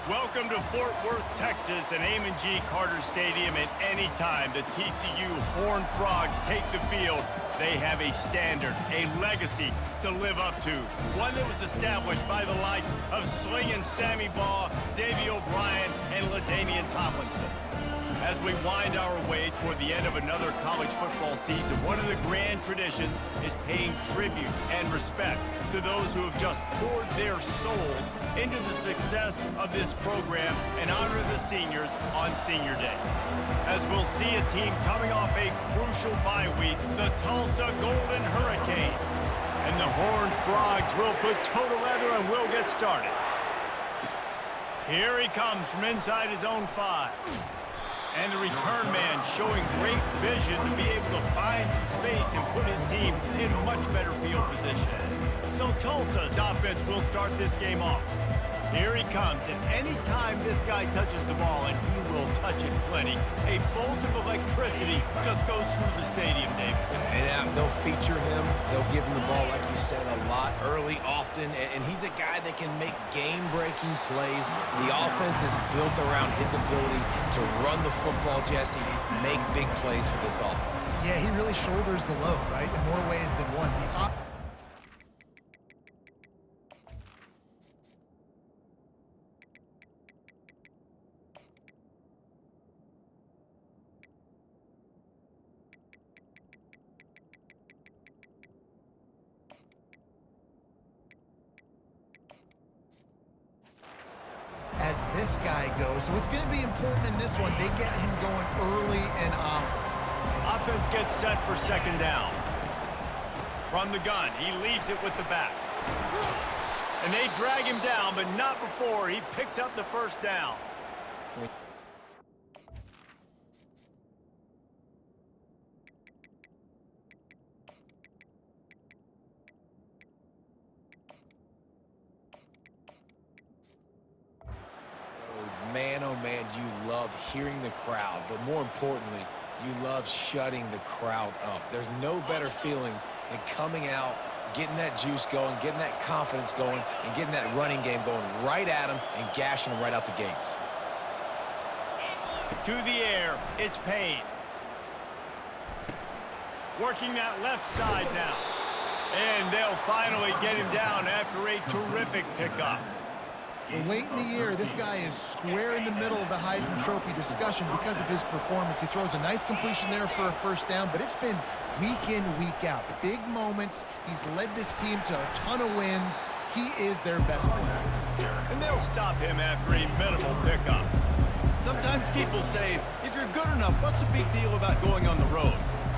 Welcome to Fort Worth, Texas, and Amon G. Carter Stadium. At any time the TCU Horned Frogs take the field, they have a standard, a legacy to live up to. One that was established by the likes of Slingin' Sammy Baugh, Davey O'Brien, and LaDainian Tomlinson. As we wind our way toward the end of another college football season, one of the grand traditions is paying tribute and respect to those who have just poured their souls into the success of this program and honor the seniors on Senior Day. As we'll see a team coming off a crucial bye week, the Tulsa Golden Hurricane. And the Horned Frogs will put toe to leather and will get started. Here he comes from inside his own 5. And the return man showing great vision to be able to find some space and put his team in much better field position. So Tulsa's offense will start this game off. Here he comes, and any time this guy touches the ball, and he will touch it plenty, a bolt of electricity just goes through the stadium, David. And they'll feature him. They'll give him the ball, like you said, a lot, early, often, and he's a guy that can make game-breaking plays. The offense is built around his ability to run the football, Jesse, make big plays for this offense. Yeah, he really shoulders the load, right, in more ways than one. As this guy goes, so it's going to be important in this one. They get him going early and often. Offense gets set for second down. From the gun, he leaves it with the back. And they drag him down, but not before he picks up the first down. Man, oh man, you love hearing the crowd, but more importantly, you love shutting the crowd up. There's no better feeling than coming out, getting that juice going, getting that confidence going, and getting that running game going right at them and gashing them right out the gates. To the air, it's Payne. Working that left side now. And they'll finally get him down after a terrific pickup. Well, late in the year, this guy is square in the middle of the Heisman Trophy discussion because of his performance. He throws a nice completion there for a first down, but it's been week in, week out. Big moments. He's led this team to a ton of wins. He is their best player. And they'll stop him after a minimal pickup. Sometimes people say, if you're good enough, what's the big deal about going on the road?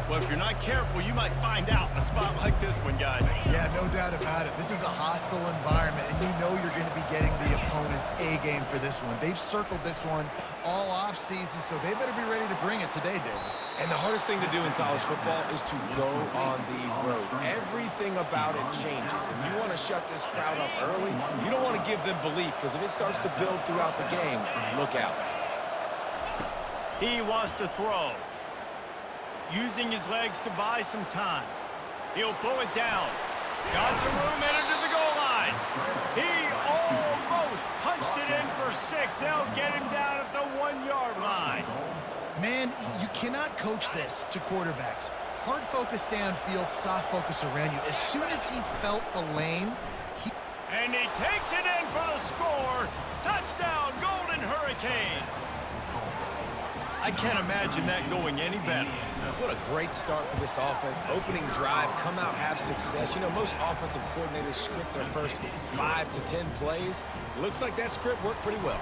Well, if you're not careful, you might find out a spot like this one, guys. Yeah, no doubt about it. This is a hostile environment, and you know you're going to be getting the opponent's A-game for this one. They've circled this one all off-season, so they better be ready to bring it today, David. And the hardest thing to do in college football is to go on the road. Everything about it changes, and you want to shut this crowd up early. You don't want to give them belief, because if it starts to build throughout the game, look out. He wants to throw. Using his legs to buy some time. He'll pull it down. Got some room headed to the goal line. He almost punched it in for 6. They'll get him down at the 1-yard line. Man, you cannot coach this to quarterbacks. Hard focus downfield, soft focus around you. As soon as he felt the lane, And he takes it in for the score. Touchdown, Golden Hurricane. I can't imagine that going any better. What a great start for this offense. Opening drive, come out, have success. You know, most offensive coordinators script their first 5 to 10 plays. Looks like that script worked pretty well.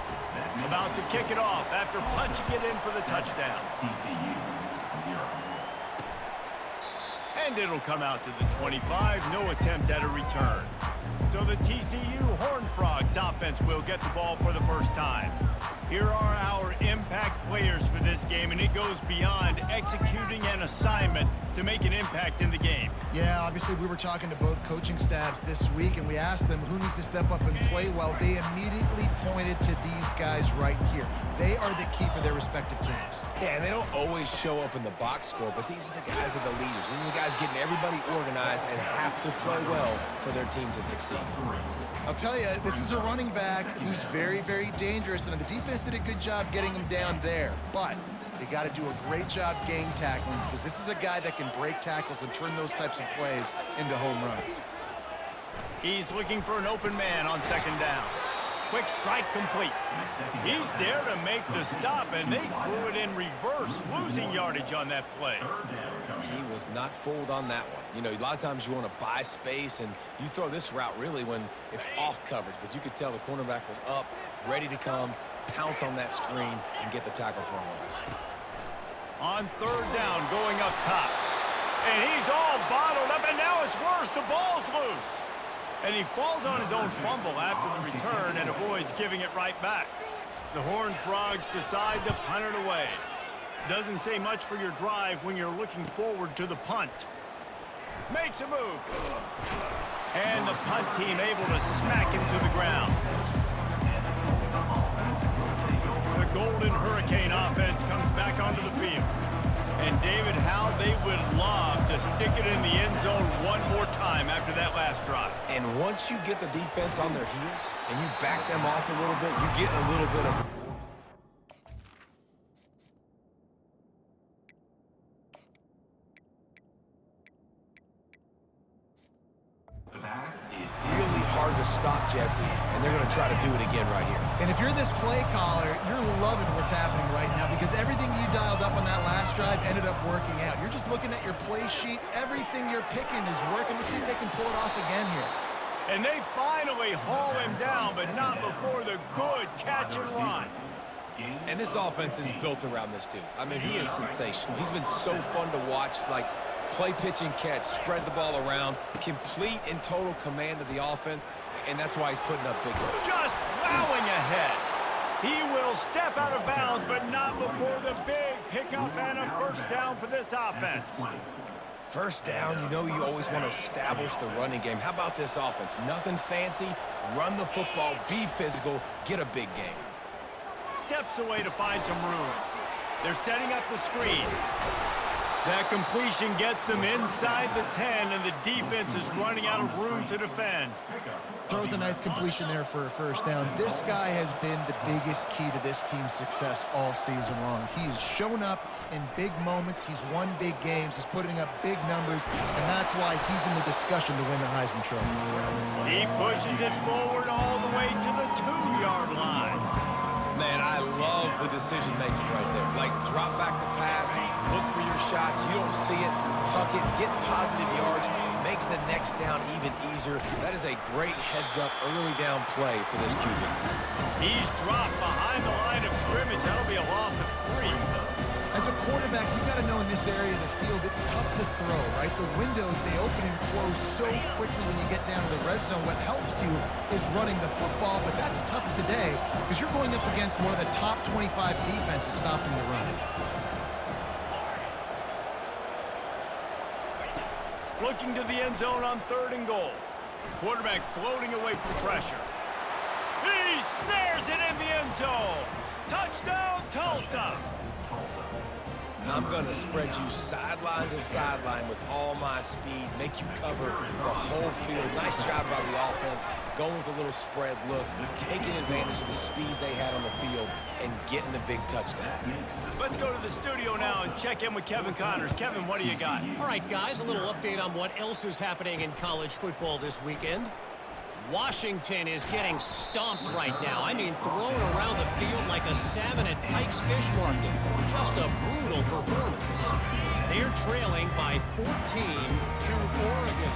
About to kick it off after punching it in for the touchdown. And it'll come out to the 25. No attempt at a return. So the TCU Horned Frogs offense will get the ball for the first time. Here are our impact players for this game, and it goes beyond executing an assignment to make an impact in the game. Yeah, obviously we were talking to both coaching staffs this week, and we asked them who needs to step up and play well. They immediately pointed to these guys right here. They are the key for their respective teams. Yeah, and they don't always show up in the box score, but these are the guys that are the leaders. These are the guys getting everybody organized and have to play well for their team to succeed. I'll tell you, this is a running back who's very, very dangerous, and the defense did a good job getting him down there. But they got to do a great job gang tackling, because this is a guy that can break tackles and turn those types of plays into home runs. He's looking for an open man on second down. Quick strike complete. He's there to make the stop, and they threw it in reverse, losing yardage on that play. He was not fooled on that one. You know, a lot of times you want to buy space, and you throw this route really when it's off coverage, but you could tell the cornerback was up, ready to come, pounce on that screen, and get the tackle for a loss. On third down, going up top. And he's all bottled up, and now it's worse. The ball's loose. And he falls on his own fumble after the return and avoids giving it right back. The Horned Frogs decide to punt it away. Doesn't say much for your drive when you're looking forward to the punt. Makes a move. And the punt team able to smack him to the ground. The Golden Hurricane offense comes back onto the field. And David, how they would love to stick it in the end zone one more time after that last drive. And once you get the defense on their heels and you back them off a little bit, you get a little bit of... really hard to stop, Jesse, and they're going to try to do it again right here. And if you're this play caller, you're loving what's happening right now, because everything you dialed up on that last drive ended up working out. You're just looking at your play sheet. Everything you're picking is working. Let's see if they can pull it off again here. And they finally haul him down, but not before the good catch and run. And this offense is built around this dude. I mean, he is sensational. He's been so fun to watch, like play, pitch, and catch, spread the ball around, complete and total command of the offense, and that's why he's putting up big numbers. Just plowing ahead. He will step out of bounds, but not before the big pickup and a first down for this offense. First down, you know you always want to establish the running game. How about this offense? Nothing fancy. Run the football, be physical, get a big game. Steps away to find some room. They're setting up the screen. That completion gets them inside the 10, and the defense is running out of room to defend. Throws a nice completion there for a first down. This guy has been the biggest key to this team's success all season long. He's shown up in big moments. He's won big games. He's putting up big numbers, and that's why he's in the discussion to win the Heisman Trophy. He pushes it forward all the way to the 2-yard line. Man, I love the decision-making right there. Like, drop back to pass, look for your shots. You don't see it, tuck it, get positive yards, makes the next down even easier. That is a great heads-up, early down play for this QB. He's dropped behind the line of scrimmage. That'll be a loss of 3. As a quarterback, you got to know in this area of the field, it's tough to throw, right? The windows, they open and close so quickly when you get down to the red zone. What helps you is running the football, but that's tough today because you're going up against one of the top 25 defenses stopping the run. Looking to the end zone on 3rd and goal. Quarterback floating away from pressure. He snares it in the end zone. Touchdown, Tulsa. I'm going to spread you sideline to sideline with all my speed, make you cover the whole field. Nice job by the offense, going with a little spread look, taking advantage of the speed they had on the field, and getting the big touchdown. Let's go to the studio now and check in with Kevin Connors. Kevin, what do you got? All right, guys, a little update on what else is happening in college football this weekend. Washington is getting stomped right now. I mean, thrown around the field like a salmon at Pike's Fish Market. Just a brutal performance. They're trailing by 14 to Oregon.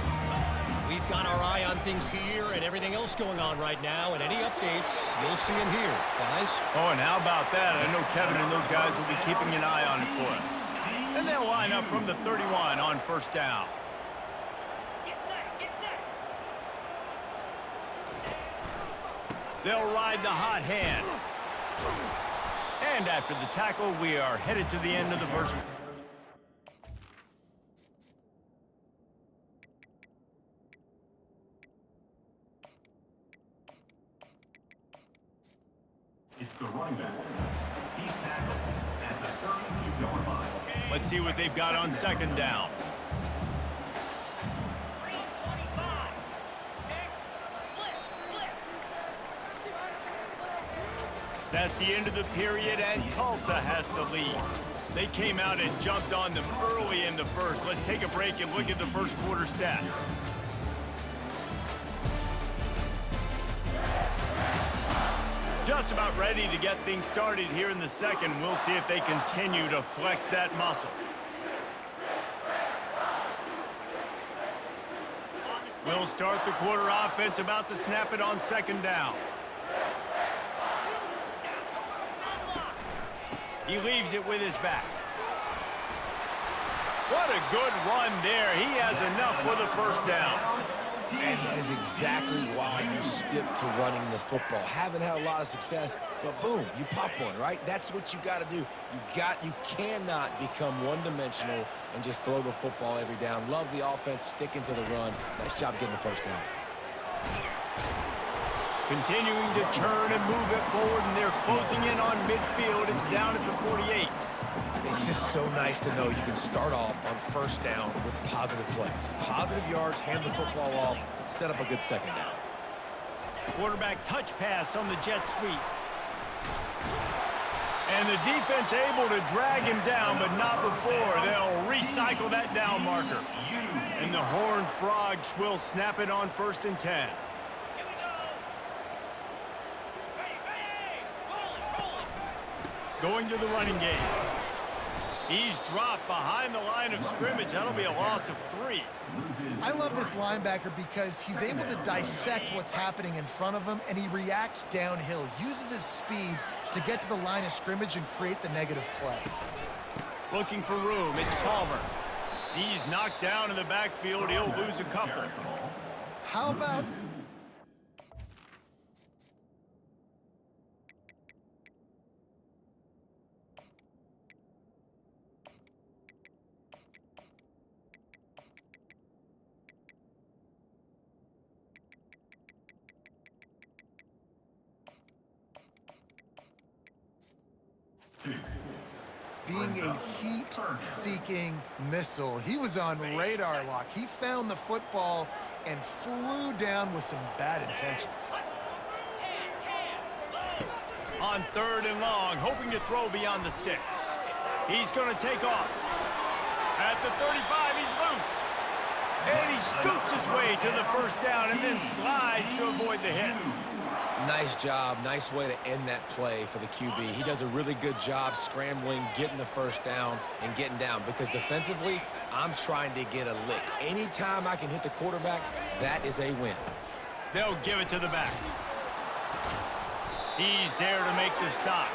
We've got our eye on things here and everything else going on right now, and any updates, you'll see them here, guys. Oh, and how about that? I know Kevin and those guys will be keeping an eye on it for us. And they'll line up from the 31 on first down. They'll ride the hot hand. And after the tackle, we are headed to the end of the first. It's the running back. He's tackled at the 32-yard line. Let's see what they've got on second down. That's the end of the period, and Tulsa has the lead. They came out and jumped on them early in the first. Let's take a break and look at the first quarter stats. Just about ready to get things started here in the second. We'll see if they continue to flex that muscle. We'll start the quarter offense, about to snap it on second down. He leaves it with his back. What a good run there. He has enough for the first down. And that is exactly why you stick to running the football. Haven't had a lot of success, but boom, you pop one, right? That's what you got to do. You cannot become one-dimensional and just throw the football every down. Love the offense, sticking to the run. Nice job getting the first down. Continuing to turn and move it forward, and they're closing in on midfield. It's down at the 48. It's just so nice to know you can start off on first down with positive plays. Positive yards, hand the football off, set up a good second down. Quarterback touch pass on the jet sweep. And the defense able to drag him down, but not before. They'll recycle that down marker. And the Horned Frogs will snap it on 1st and 10. Going to the running game. He's dropped behind the line of scrimmage. That'll be a loss of 3. I love this linebacker because he's able to dissect what's happening in front of him, and he reacts downhill, uses his speed to get to the line of scrimmage and create the negative play. Looking for room. It's Palmer. He's knocked down in the backfield. He'll lose a couple. How about... being a heat-seeking missile. He was on radar lock. He found the football and flew down with some bad intentions. On 3rd and long, hoping to throw beyond the sticks. He's going to take off. At the 35, he's loose. And he scoots his way to the first down and then slides to avoid the hit. Nice job. Nice way to end that play for the QB. He does a really good job scrambling, getting the first down, and getting down. Because defensively, I'm trying to get a lick. Anytime I can hit the quarterback, that is a win. They'll give it to the back. He's there to make the stop.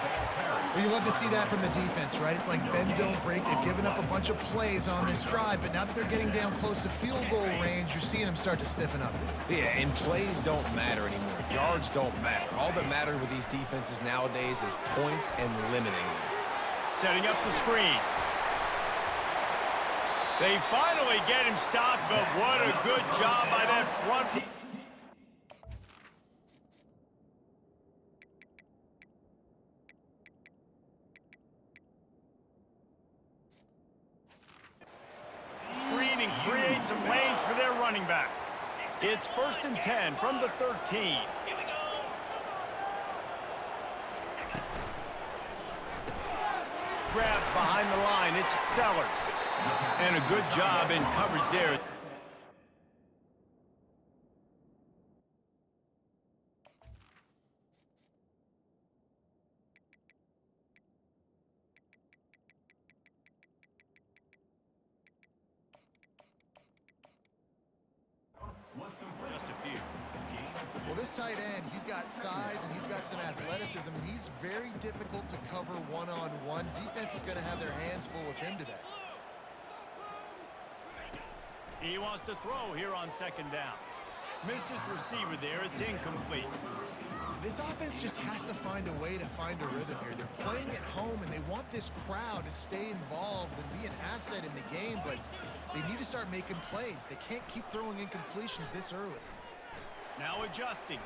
Well, you love to see that from the defense, right? It's like bend, don't break. They've given up a bunch of plays on this drive, but now that they're getting down close to field goal range, you're seeing them start to stiffen up. Yeah, and plays don't matter anymore. Yards don't matter. All that matters with these defenses nowadays is points and limiting them. Setting up the screen. They finally get him stopped, but what a good job by that front. Screening creates some lanes for their running back. It's 1st and 10 from the 13. Grab behind the line. It's Sellers. And a good job in coverage there. Just a few. Well, this tight end, he's got size and he's got some athleticism, and he's very difficult to cover one-on-one. Defense is going to have their hands full with him today. He wants to throw here on 2nd down. Missed his receiver there. It's incomplete. This offense just has to find a way to find a rhythm here. They're playing at home, and they want this crowd to stay involved and be an asset in the game, but they need to start making plays. They can't keep throwing incompletions this early. Now adjusting.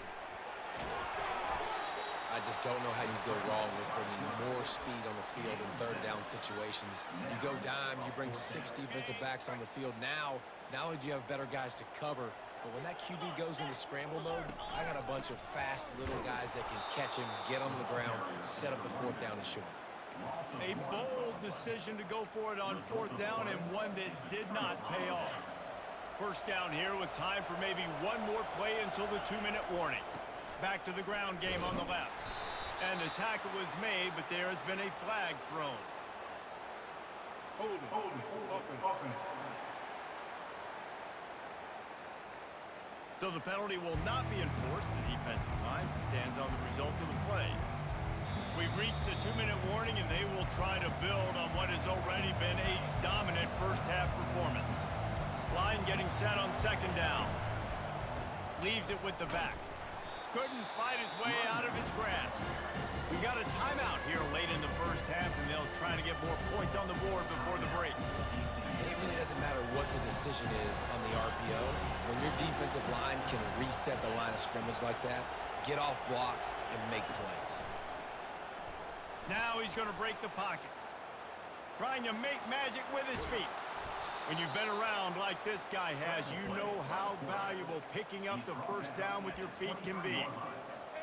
I just don't know how you go wrong with bringing more speed on the field in third down situations. You go dime, you bring 6 defensive backs on the field. Now, not only do you have better guys to cover, but when that QB goes into scramble mode, I got a bunch of fast little guys that can catch him, get on the ground, set up the 4th down and short. A bold decision to go for it on 4th down, and one that did not pay off. First down here with time for maybe one more play until the 2-minute warning. Back to the ground game on the left. And the tackle was made, but there has been a flag thrown. Holding. So the penalty will not be enforced. The defense declines and stands on the result of the play. We've reached the 2-minute warning, and they will try to build on what has already been a dominant first-half performance. Line getting set on 2nd down. Leaves it with the back. Couldn't fight his way out of his grasp. We got a timeout here late in the first half, and they'll try to get more points on the board before the break. It really doesn't matter what the decision is on the RPO. When your defensive line can reset the line of scrimmage like that, get off blocks and make plays. Now he's going to break the pocket. Trying to make magic with his feet. When you've been around like this guy has, you know how valuable picking up the first down with your feet can be.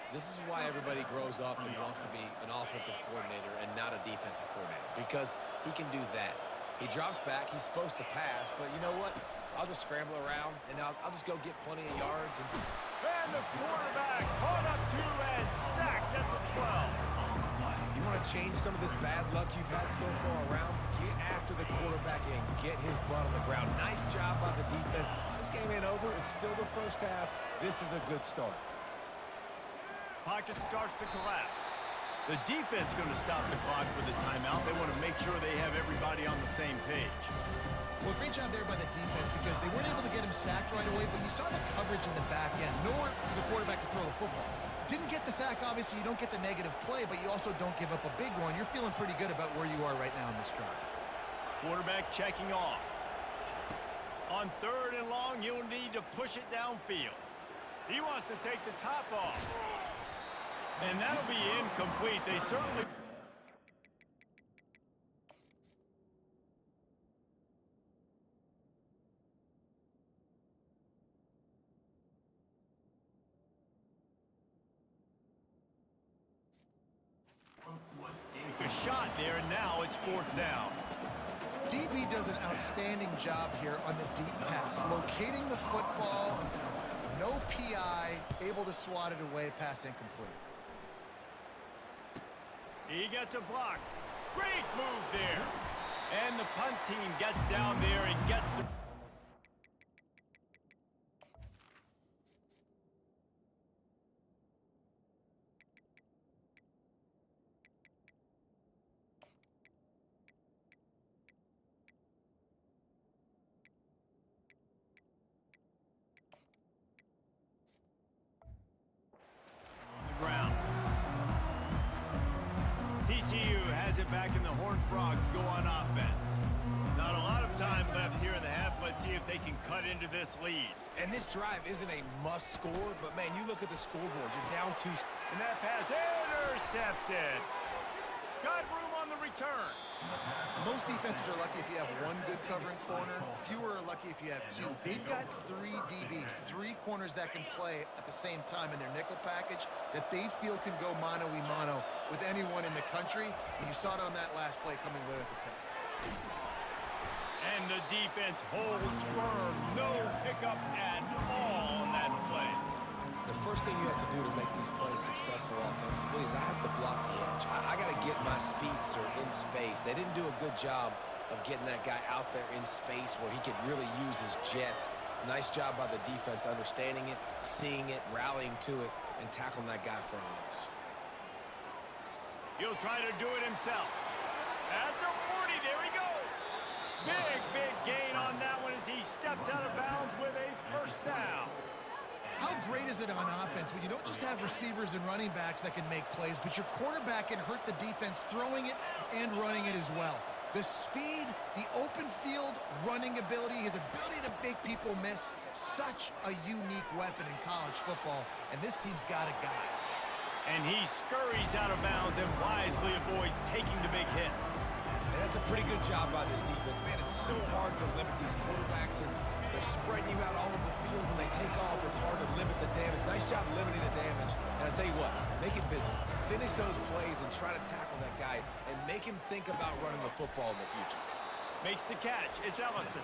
This is why everybody grows up and wants to be an offensive coordinator and not a defensive coordinator, because he can do that. He drops back, he's supposed to pass, but you know what? I'll just scramble around, and I'll just go get plenty of yards. And the quarterback caught up to and sacked at the 12. You want to change some of this bad luck you've had so far around? Get after the quarterback and get his butt on the ground. Nice job by the defense. This game ain't over. It's still the first half. This is a good start. Pocket starts to collapse. The defense going to stop the clock with a timeout. They want to make sure they have everybody on the same page. Well, great job there by the defense because they weren't able to get him sacked right away, but you saw the coverage in the back end. Nowhere for the quarterback to throw the football. Didn't get the sack, obviously. You don't get the negative play, but you also don't give up a big one. You're feeling pretty good about where you are right now in this drive. Quarterback checking off. On 3rd and long, he'll need to push it downfield. He wants to take the top off. And that'll be incomplete. They certainly... A shot there, and now it's 4th down. DB does an outstanding job here on the deep pass, locating the football, no PI, able to swat it away, pass incomplete. He gets a block. Great move there. And the punt team gets down there and gets the... ground. TCU has it back in the Horned Frogs go on offense. Not a lot of time left here in the half. Let's see if they can cut into this lead. And this drive isn't a must score, but man, you look at the scoreboard, you're down 2. And that pass intercepted. Got room on the return. Most defenses are lucky if you have one good covering corner. Fewer are lucky if you have 2. They've got 3 DBs, 3 corners that can play at the same time in their nickel package that they feel can go mano-a-mano with anyone in the country. And you saw it on that last play coming away with the pick. And the defense holds firm. No pickup at all on that play. The first thing you have to do to make these plays successful offensively is I have to block the edge. I got to get my speedster in space. They didn't do a good job of getting that guy out there in space where he could really use his jets. Nice job by the defense understanding it, seeing it, rallying to it, and tackling that guy for a loss. He'll try to do it himself. At the 40, there he goes. Big gain on that one as he steps out of bounds with a first down. How great is it on offense when you don't just have receivers and running backs that can make plays, but your quarterback can hurt the defense throwing it and running it as well. The speed, the open field running ability, his ability to make people miss, such a unique weapon in college football, and this team's got a guy. And he scurries out of bounds and wisely avoids taking the big hit. And that's a pretty good job by this defense. Man, it's so hard to limit these quarterbacks, and they're spreading you out all over the field. When they take off, it's hard to limit the damage. Nice job limiting the damage. And I tell you what, make it physical. Finish those plays and try to tackle that guy and make him think about running the football in the future. Makes the catch. It's Ellison.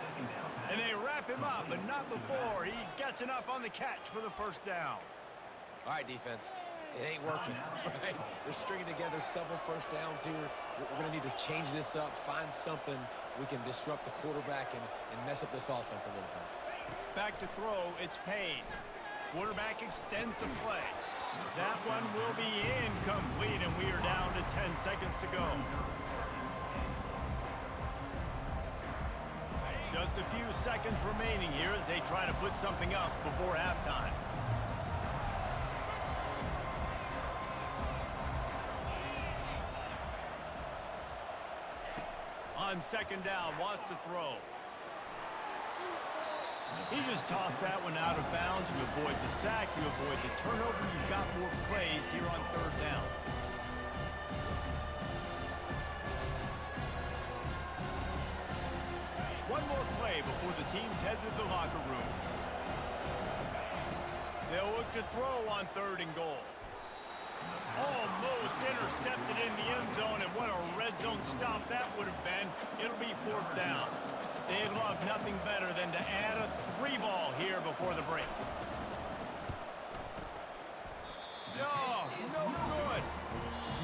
And they wrap him up, but not before he gets enough on the catch for the first down. All right, defense. It ain't working, right? They're stringing together several first downs here. We're going to need to change this up, find something we can disrupt the quarterback and mess up this offense a little bit. Back to throw, it's Payne. Quarterback extends the play. That one will be incomplete, and we are down to 10 seconds to go. Just a few seconds remaining here as they try to put something up before halftime. On second down, wants to throw. He just tossed that one out of bounds. You avoid the sack, you avoid the turnover. You've got more plays here on third down. One more play before the teams head to the locker rooms. They'll look to throw on third and goal. Almost intercepted in the end zone, and what a red zone stop that would have been. It'll be fourth down. They'd love nothing better than to add a 3-ball here before the break. No good.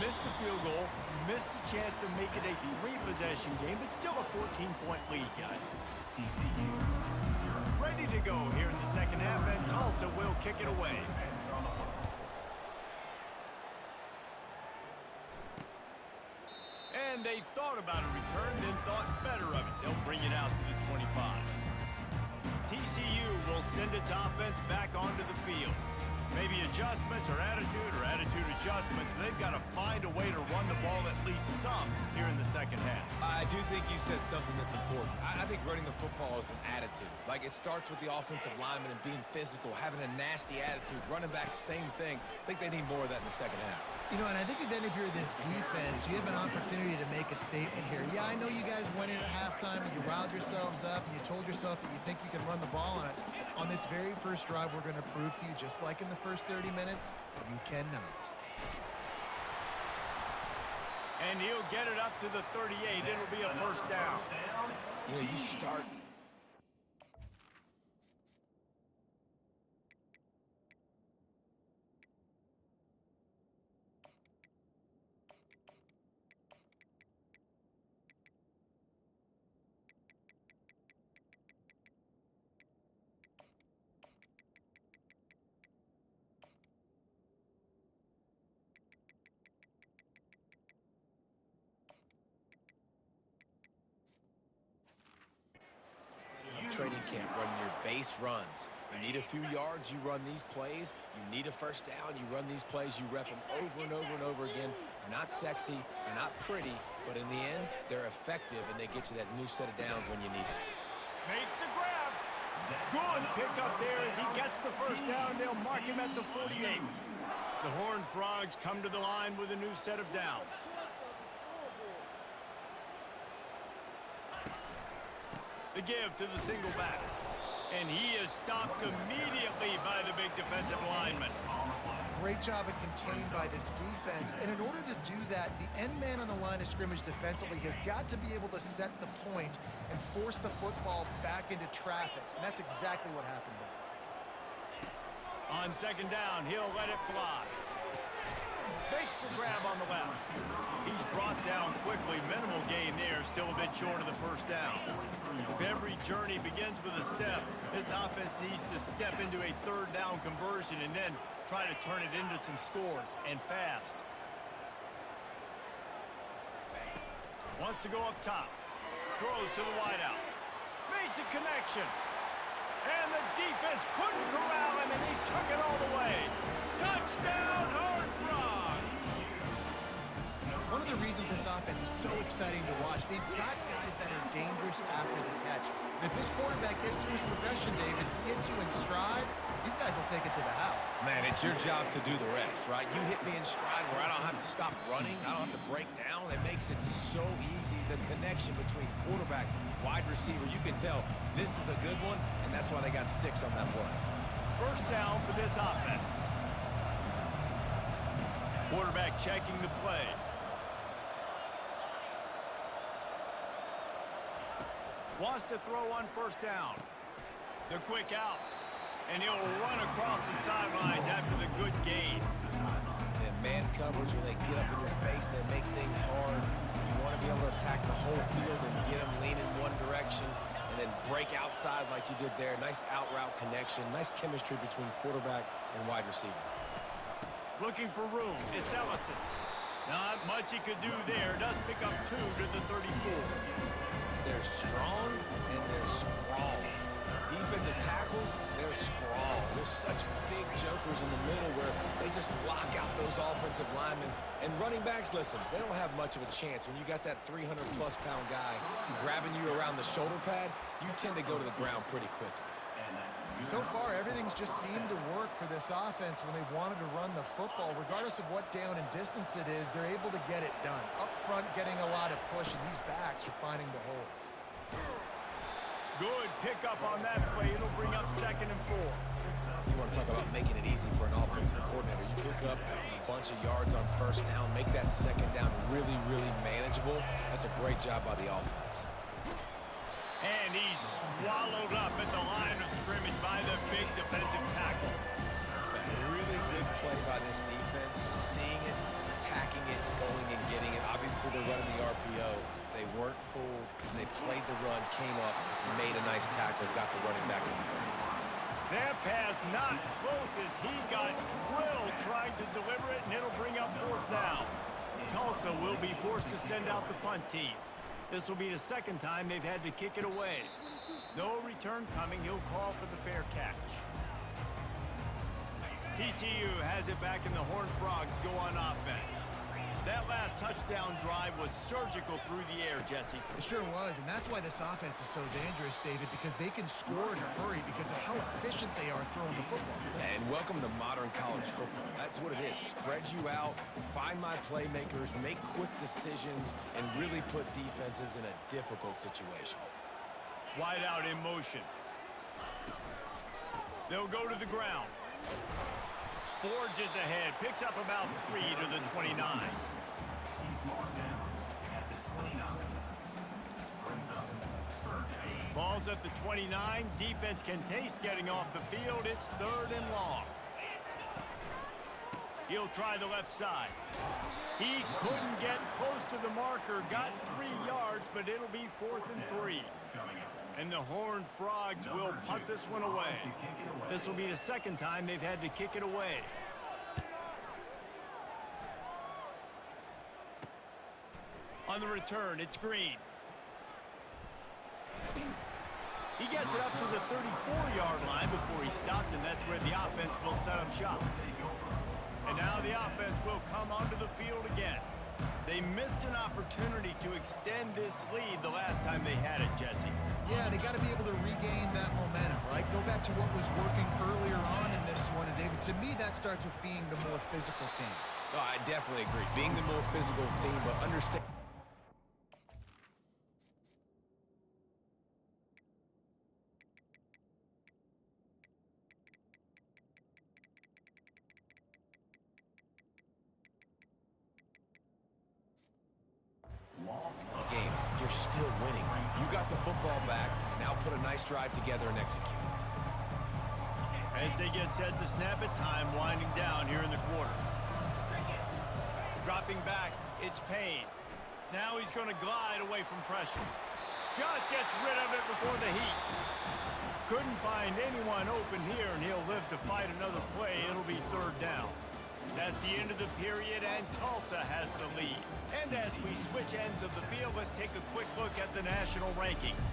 Missed the field goal, missed the chance to make it a 3-possession game, but still a 14-point lead, guys. Ready to go here in the second half, and Tulsa will kick it away. And they thought about a return, then thought better of it. They'll bring it out to the 25. TCU will send its offense back onto the field. Maybe adjustments or attitude adjustments, but they've got to find a way to run the ball at least some here in the second half. I do think you said something that's important. I think running the football is an attitude. Like, it starts with the offensive lineman and being physical, having a nasty attitude. Running back, same thing. I think they need more of that in the second half. You know, and I think then if you're this defense, you have an opportunity to make a statement here. Yeah, I know you guys went in at halftime and you riled yourselves up and you told yourself that you think you can run the ball on us. On this very first drive, we're going to prove to you, just like in the first 30 minutes, you cannot. And he'll get it up to the 38. It'll be a first down. Yeah, you start. Training camp, running your base runs. You need a few yards, you run these plays. You need a first down, you run these plays. You rep them over and over and over again. They're not sexy, they're not pretty, but in the end, they're effective, and they get you that new set of downs when you need it. Makes the grab. Good pickup there as he gets the first down, and they'll mark him at the 48. The Horned Frogs come to the line with a new set of downs. The give to the single back. And he is stopped immediately by the big defensive lineman. Great job at contained by this defense. And in order to do that, the end man on the line of scrimmage defensively has got to be able to set the point and force the football back into traffic. And that's exactly what happened there. On second down, he'll let it fly. Makes the grab on the left. He's brought down quickly. Minimal gain there, still a bit short of the first down. If every journey begins with a step, this offense needs to step into a third down conversion and then try to turn it into some scores, and fast. Wants to go up top. Throws to the wideout. Makes a connection. And the defense couldn't corral him, and he took it all the way. Touchdown, Horned Frogs! One of the reasons this offense is so exciting to watch, they've got guys that are dangerous after the catch. And if this quarterback gets through his progression, David, hits you in stride, these guys will take it to the house. Man, it's your job to do the rest, right? You hit me in stride where I don't have to stop running. I don't have to break down. It makes it so easy. The connection between quarterback, wide receiver, you can tell this is a good one, and that's why they got 6 on that play. First down for this offense. Quarterback checking the play. Wants to throw on first down. The quick out. And he'll run across the sidelines after the good gain. And man coverage, when they get up in your face, they make things hard. You want to be able to attack the whole field and get them leaning one direction and then break outside like you did there. Nice out route connection. Nice chemistry between quarterback and wide receiver. Looking for room. It's Ellison. Not much he could do there. Does pick up 2 to the 34. They're strong and they're strong. Defensive tackles, they're strong. There's such big jokers in the middle where they just lock out those offensive linemen. And running backs, listen, they don't have much of a chance. When you got that 300-plus pound guy grabbing you around the shoulder pad, you tend to go to the ground pretty quickly. So far, everything's just seemed to work for this offense when they've wanted to run the football. Regardless of what down and distance it is, they're able to get it done. Up front, getting a lot of push, and these backs are finding the holes. Good pickup on that play. It'll bring up 2nd and 4. You want to talk about making it easy for an offensive coordinator. You pick up a bunch of yards on first down, make that second down really, really manageable. That's a great job by the offense. And he's swallowed up at the line of scrimmage by the big defensive tackle. A really good play by this defense, seeing it, attacking it, going and getting it. Obviously, they're running the RPO. They weren't fooled. They played the run, came up, made a nice tackle, got the running back in the game. That pass not close as he got drilled trying to deliver it, and it'll bring up 4th down. Tulsa will be forced to send out the punt team. This will be the 2nd time they've had to kick it away. No return coming. He'll call for the fair catch. TCU has it back, and the Horned Frogs go on offense. That last touchdown drive was surgical through the air, Jesse. It sure was, and that's why this offense is so dangerous, David, because they can score in a hurry because of how efficient they are throwing the football. And welcome to modern college football. That's what it is. Spread you out, find my playmakers, make quick decisions, and really put defenses in a difficult situation. Wide out in motion. They'll go to the ground. Forges ahead, picks up about 3 to the 29. He's marked down at the 29. Brings up 3rd. Ball's at the 29. Defense can taste getting off the field. It's 3rd and long. He'll try the left side. He couldn't get close to the marker. Got 3 yards, but it'll be 4th and 3. And the Horned Frogs will punt this one away. This will be the 2nd time they've had to kick it away. On the return, it's Green. He gets it up to the 34-yard line before he stopped, and that's where the offense will set up shop. And now the offense will come onto the field again. They missed an opportunity to extend this lead the last time they had it, Jesse. Yeah, they got to be able to regain that momentum, right? Go back to what was working earlier on in this one. And David, to me, that starts with being the more physical team. Oh, I definitely agree. Being the more physical team, but understand. Game, you're still winning. You got the football back. Now put a nice drive together and execute. As they get set to snap it, time winding down here in the quarter. Dropping back, it's Payne. Now he's going to glide away from pressure. Just gets rid of it before the heat. Couldn't find anyone open here, and he'll live to fight another play. It'll be 3rd down. That's the end of the period, and Tulsa has the lead. And as we switch ends of the field, let's take a quick look at the national rankings.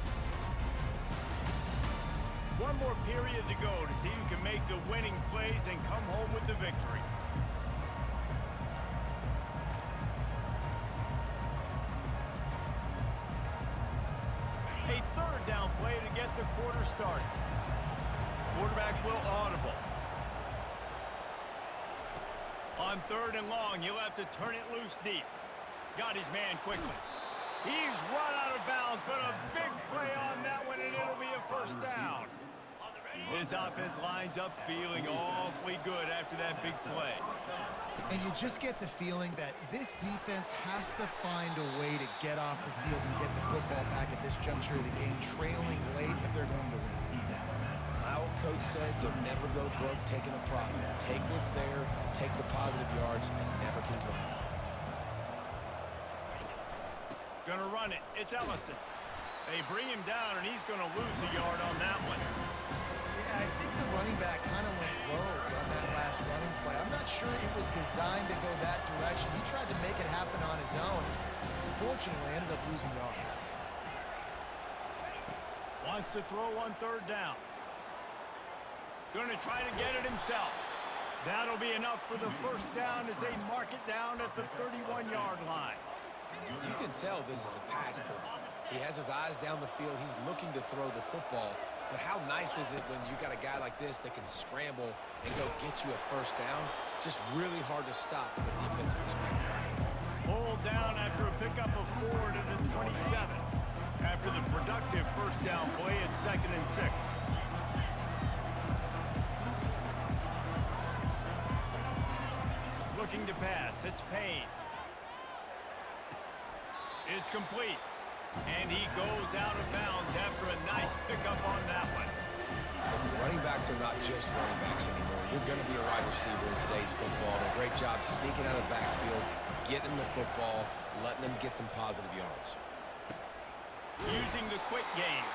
One more period to go to see who can make the winning plays and come home with the victory. A third down play to get the quarter started. Quarterback will audible. On 3rd and long, he'll have to turn it loose deep. Got his man quickly. He's run out of bounds, but a big play on that one, and it'll be a first down. This offense lines up feeling awfully good after that big play. And you just get the feeling that this defense has to find a way to get off the field and get the football back at this juncture of the game, trailing late if they're going to win. My old coach said you'll never go broke taking a profit. Take what's there, take the positive yards, and never complain. Gonna run it. It's Ellison. They bring him down, and he's gonna lose a yard on that one. Yeah, I think the running back kind of went rogue on that last running play. I'm not sure it was designed to go that direction. He tried to make it happen on his own. Unfortunately, ended up losing yards. Wants to throw on 3rd down. Gonna try to get it himself. That'll be enough for the first down as they mark it down at the 31-yard line. You can tell this is a pass play. He has his eyes down the field. He's looking to throw the football. But how nice is it when you got a guy like this that can scramble and go get you a first down? Just really hard to stop from a defensive perspective. Pulled down after a pickup of 4 to the 27. After the productive first down play at 2nd and 6. Looking to pass. It's Payne. It's complete. And he goes out of bounds after a nice pickup on that one. Listen, running backs are not just running backs anymore. You're going to be a wide receiver in today's football. And a great job sneaking out of the backfield, getting the football, letting them get some positive yards. Using the quick game.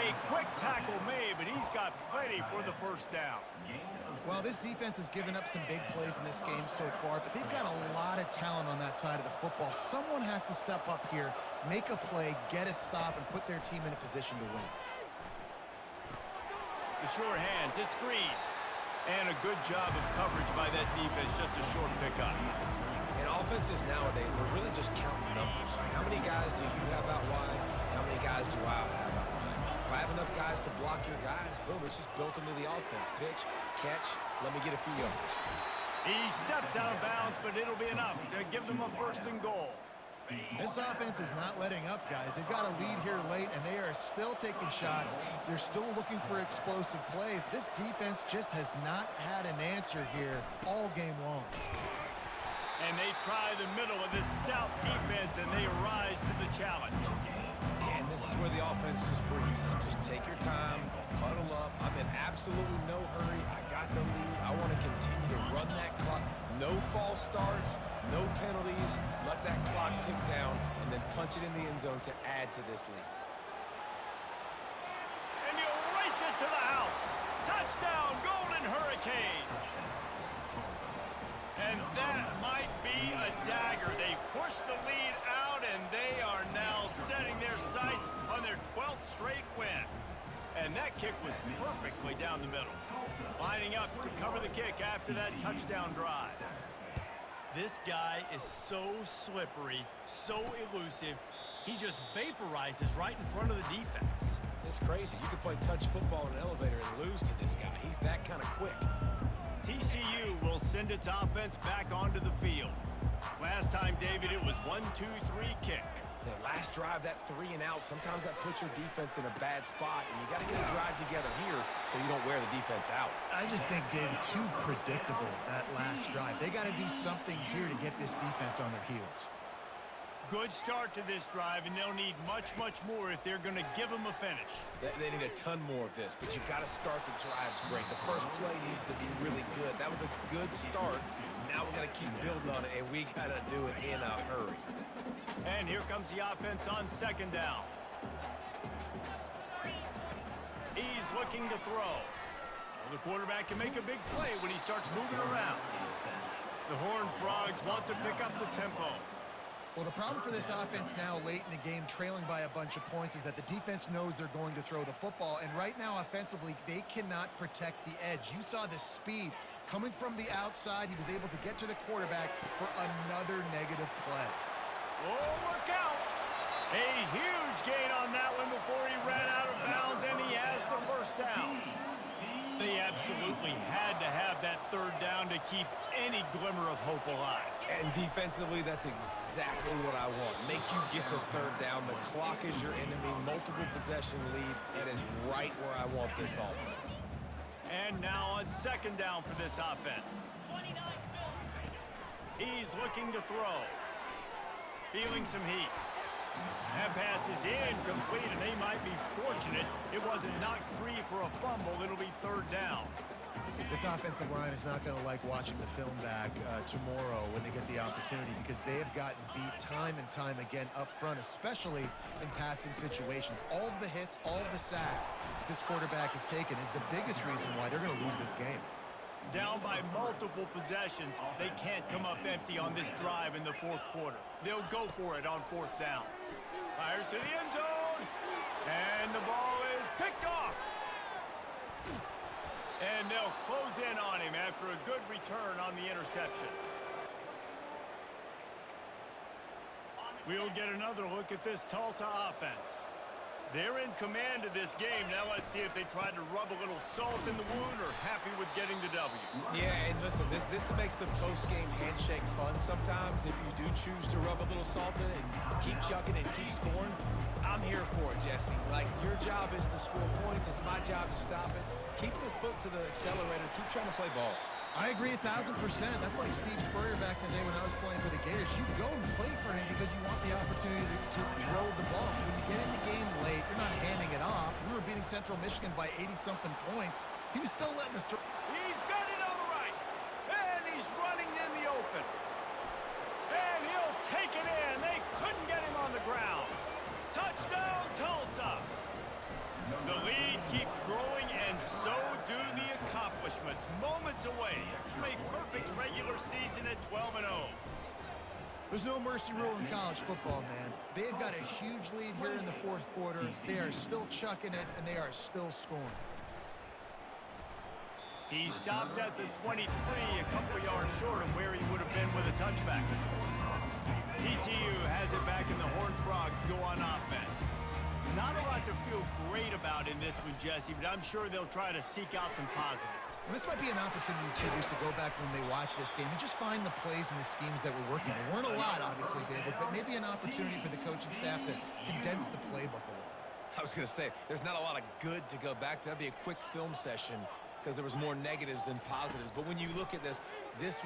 A quick tackle made, but he's got plenty for the first down. Well, this defense has given up some big plays in this game so far, but they've got a lot of talent on that side of the football. Someone has to step up here, make a play, get a stop, and put their team in a position to win. The short hands, it's Green. And a good job of coverage by that defense, just a short pickup. And offenses nowadays, they're really just counting numbers. How many guys do you have out wide? How many guys do I have out wide? If I have enough guys to block your guys, boom, it's just built into the offense. Pitch, catch, let me get a few yards. He steps out of bounds, but it'll be enough to give them a 1st and goal. This offense is not letting up, guys. They've got a lead here late, and they are still taking shots. They're still looking for explosive plays. This defense just has not had an answer here all game long. And they try the middle of this stout defense, and they rise to the challenge. And this is where the offense just breathes. Just take your time, huddle up. I'm in absolutely no hurry. I got the lead. I want to continue to run that clock. No false starts, no penalties. Let that clock tick down, and then punch it in the end zone to add to this lead. And you race it to the house. Touchdown, Golden Hurricane. And that might be a dagger. They've pushed the lead out, and they are now setting their sights on their 12th straight win. And that kick was perfectly down the middle. Lining up to cover the kick after that touchdown drive. This guy is so slippery, so elusive. He just vaporizes right in front of the defense. It's crazy. You could play touch football in an elevator and lose to this guy. He's that kind of quick. TCU will send its offense back onto the field. Last time, David, it was 1-2-3 kick. The last drive, that 3 and out, sometimes that puts your defense in a bad spot, and you got to get a drive together here so you don't wear the defense out. I just think, David, too predictable, that last drive. They got to do something here to get this defense on their heels. Good start to this drive, and they'll need much, much more if they're going to give them a finish. They need a ton more of this, but you got to start the drives great. The first play needs to be really good. That was a good start. Now we got to keep building on it, and we got to do it in a hurry. And here comes the offense on 2nd down. He's looking to throw. Well, the quarterback can make a big play when he starts moving around. The Horned Frogs want to pick up the tempo. Well, the problem for this offense now late in the game, trailing by a bunch of points, is that the defense knows they're going to throw the football. And right now, offensively, they cannot protect the edge. You saw the speed coming from the outside. He was able to get to the quarterback for another negative play. Oh, look out! A huge gain on that one before he ran out of bounds, and he has the first down. They absolutely had to have that third down to keep any glimmer of hope alive. And defensively, that's exactly what I want. Make you get the third down. The clock is your enemy. Multiple possession lead. That is right where I want this offense. And now on second down for this offense. He's looking to throw. Feeling some heat. That pass is incomplete, and they might be fortunate it wasn't knocked free for a fumble. It'll be third down. This offensive line is not going to like watching the film back tomorrow when they get the opportunity, because they have gotten beat time and time again up front, especially in passing situations. All of the hits, all of the sacks this quarterback has taken is the biggest reason why they're going to lose this game. Down by multiple possessions, they can't come up empty on this drive in the fourth quarter. They'll go for it on fourth down. Fires to the end zone, and the ball is picked off. And they'll close in on him after a good return on the interception. We'll get another look at this Tulsa offense. They're in command of this game. Now let's see if they tried to rub a little salt in the wound or happy with getting the W. Yeah, and listen, this makes the post-game handshake fun sometimes. If you do choose to rub a little salt in it and keep chucking and keep scoring, I'm here for it, Jesse. Like, your job is to score points. It's my job to stop it. Keep the foot to the accelerator. Keep trying to play ball. I agree 1,000%. That's like Steve Spurrier back in the day when I was playing for the Gators. You go and play for him because you want the opportunity to throw the ball. So when you get in the game late, you're not handing it off. We were beating Central Michigan by 80-something points. He was still letting us... He's got it on the right, and he's running in the open. And he'll take it in. They couldn't get him on the ground. Touchdown, Tulsa! The lead keeps growing, and so do the accomplishments. Moments away from a perfect regular season at 12-0. There's no mercy rule in college football, man. They've got a huge lead here in the fourth quarter. They are still chucking it, and they are still scoring. He stopped at the 23, a couple yards short of where he would have been with a touchback. TCU has it back, and the Horned Frogs go on offense. Not a lot to feel great about in this one, Jesse, but I'm sure they'll try to seek out some positives. Well, this might be an opportunity, too, just to go back when they watch this game and just find the plays and the schemes that were working. There weren't a lot, obviously, David, but maybe an opportunity for the coaching staff to condense the playbook a little. I was going to say, there's not a lot of good to go back to. That'd be a quick film session because there was more negatives than positives. But when you look at this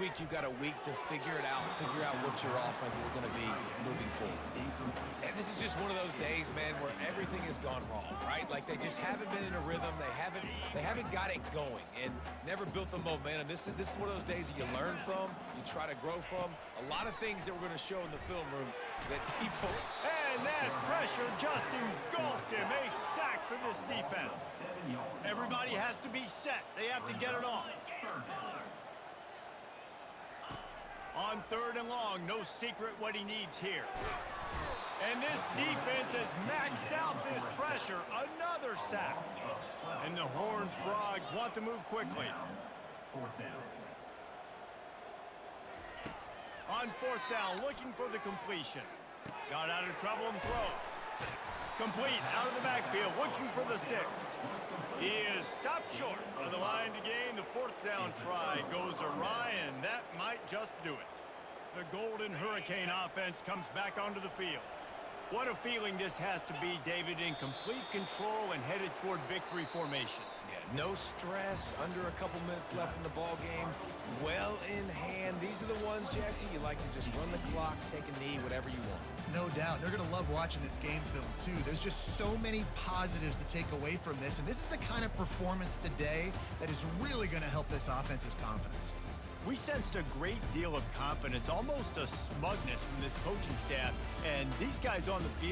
week you've got a week to figure it out, figure out what your offense is going to be moving forward. And this is just one of those days, man, where everything has gone wrong, right? Like they just haven't been in a rhythm. They haven't got it going and never built the momentum. This is one of those days that you learn from, you try to grow from. A lot of things that we're going to show in the film room that people... And that pressure just engulfed him. A sack for this defense. Everybody has to be set. They have to get it off. On third and long, no secret what he needs here. And this defense has maxed out this pressure. Another sack. And the Horned Frogs want to move quickly. Fourth down. On fourth down, looking for the completion. Got out of trouble and throws. Complete out of the backfield, looking for the sticks. He is stopped short of the line to gain. The fourth down try goes awry, and that might just do it. The Golden Hurricane offense comes back onto the field. What a feeling this has to be, David, in complete control and headed toward victory formation. Yeah, no stress, under a couple minutes left in the ball game, well in hand. These are the ones, Jesse, you like to just run the clock, take a knee, whatever you want. No doubt. They're going to love watching this game film, too. There's just so many positives to take away from this, and this is the kind of performance today that is really going to help this offense's confidence. We sensed a great deal of confidence, almost a smugness from this coaching staff, and these guys on the field